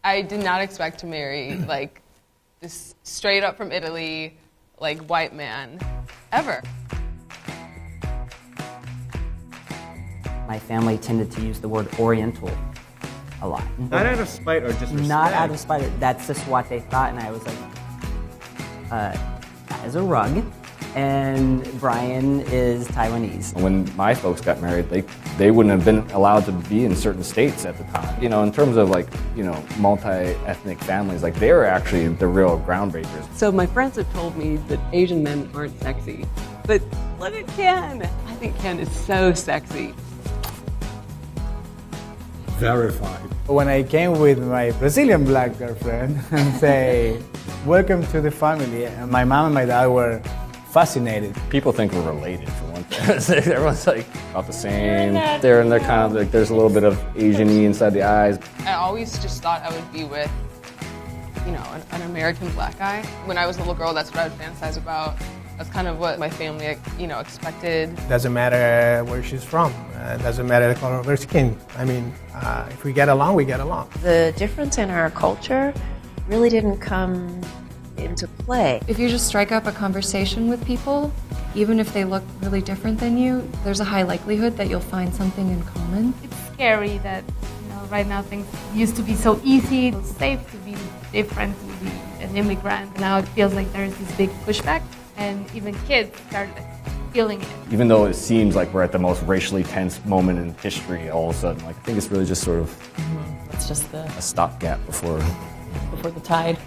I did not expect to marry like this straight up from Italy, like white man, ever. My family tended to use the word Oriental a lot. Not out of spite or disrespect. Not out of spite. That's just what they thought, and I was like, that is a rug, and Brian is Taiwanese. When my folks got married, they wouldn't have been allowed to be in certain states at the time. You know, in terms of like, you know, multi-ethnic families, like they were actually the real groundbreakers. So my friends have told me that Asian men aren't sexy, but look at Ken. I think Ken is so sexy. Verified. When I came with my Brazilian black girlfriend and say, welcome to the family, and my mom and my dad were fascinated. People think we're related for one thing. Everyone's like about the same. They're kind of like, there's a little bit of Asian-y inside the eyes. I always just thought I would be with, you know, an American black guy. When I was a little girl, that's what I would fantasize about. That's kind of what my family, you know, expected. Doesn't matter where she's from. Doesn't matter the color of her skin. I mean, if we get along, we get along. The difference in our culture really didn't come into play. If you just strike up a conversation with people, even if they look really different than you, there's a high likelihood that you'll find something in common. It's scary that, you know, right now things used to be so easy, so safe to be different, to be an immigrant. Now it feels like there's this big pushback, and even kids start feeling it. Even though it seems like we're at the most racially tense moment in history, all of a sudden, like I think it's really just sort of It's just a stopgap before before the tide.